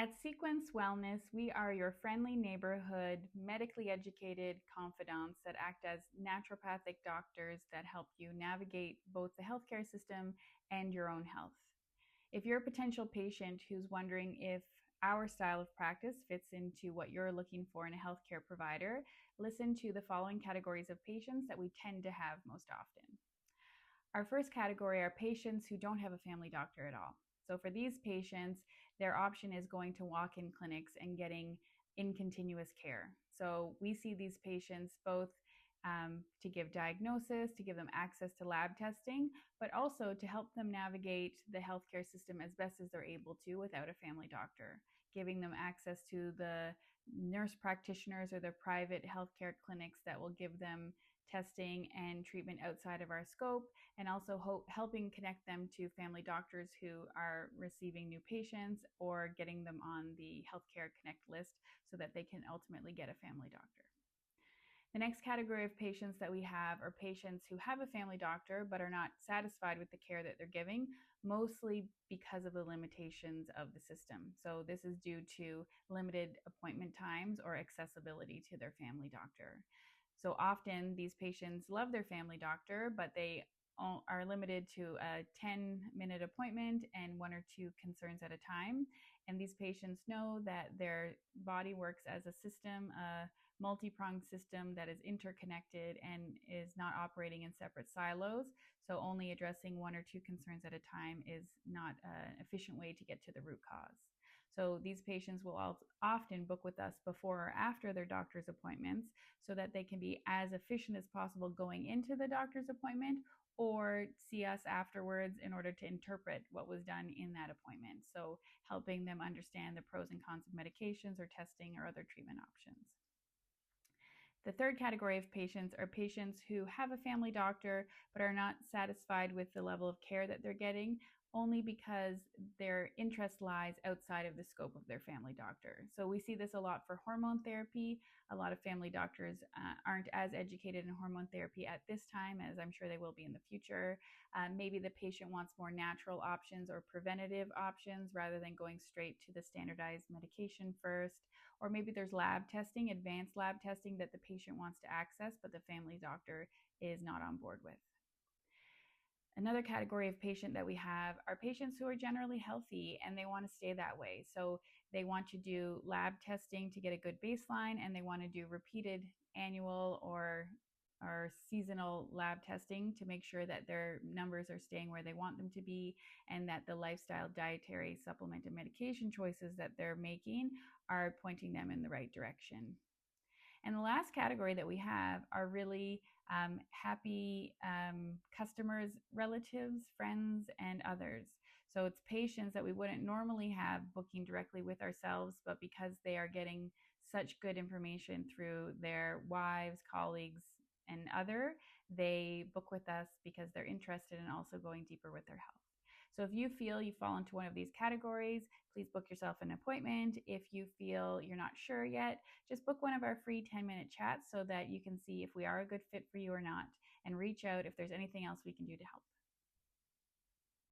At Sequence Wellness, we are your friendly neighborhood, medically educated confidants that act as naturopathic doctors that help you navigate both the healthcare system and your own health. If you're a potential patient who's wondering if our style of practice fits into what you're looking for in a healthcare provider, listen to the following categories of patients that we tend to have most often. Our first category are patients who don't have a family doctor at all. So for these patients, their option is going to walk-in clinics and getting in continuous care. So we see these patients both to give diagnosis, to give them access to lab testing, but also to help them navigate the healthcare system as best as they're able to without a family doctor, giving them access to the nurse practitioners or the private healthcare clinics that will give them testing and treatment outside of our scope, and also helping connect them to family doctors who are receiving new patients or getting them on the Healthcare Connect list so that they can ultimately get a family doctor. The next category of patients that we have are patients who have a family doctor but are not satisfied with the care that they're giving, mostly because of the limitations of the system. So this is due to limited appointment times or accessibility to their family doctor. So often these patients love their family doctor, but they are limited to a 10-minute appointment and one or two concerns at a time. And these patients know that their body works as a system, a multi-pronged system that is interconnected and is not operating in separate silos. So only addressing one or two concerns at a time is not an efficient way to get to the root cause. So these patients will often book with us before or after their doctor's appointments so that they can be as efficient as possible going into the doctor's appointment, or see us afterwards in order to interpret what was done in that appointment. So helping them understand the pros and cons of medications or testing or other treatment options. The third category of patients are patients who have a family doctor but are not satisfied with the level of care that they're getting, only because their interest lies outside of the scope of their family doctor. So we see this a lot for hormone therapy. A lot of family doctors aren't as educated in hormone therapy at this time, as I'm sure they will be in the future. Maybe the patient wants more natural options or preventative options rather than going straight to the standardized medication first. Or maybe there's lab testing, advanced lab testing that the patient wants to access, but the family doctor is not on board with. Another category of patient that we have are patients who are generally healthy and they want to stay that way. So they want to do lab testing to get a good baseline, and they want to do repeated annual or seasonal lab testing to make sure that their numbers are staying where they want them to be, and that the lifestyle, dietary, supplement, and medication choices that they're making are pointing them in the right direction. And the last category that we have are really happy customers, relatives, friends, and others. So it's patients that we wouldn't normally have booking directly with ourselves, but because they are getting such good information through their wives, colleagues, and other, they book with us because they're interested in also going deeper with their health. So if you feel you fall into one of these categories, please book yourself an appointment. If you feel you're not sure yet, just book one of our free 10-minute chats so that you can see if we are a good fit for you or not, and reach out if there's anything else we can do to help.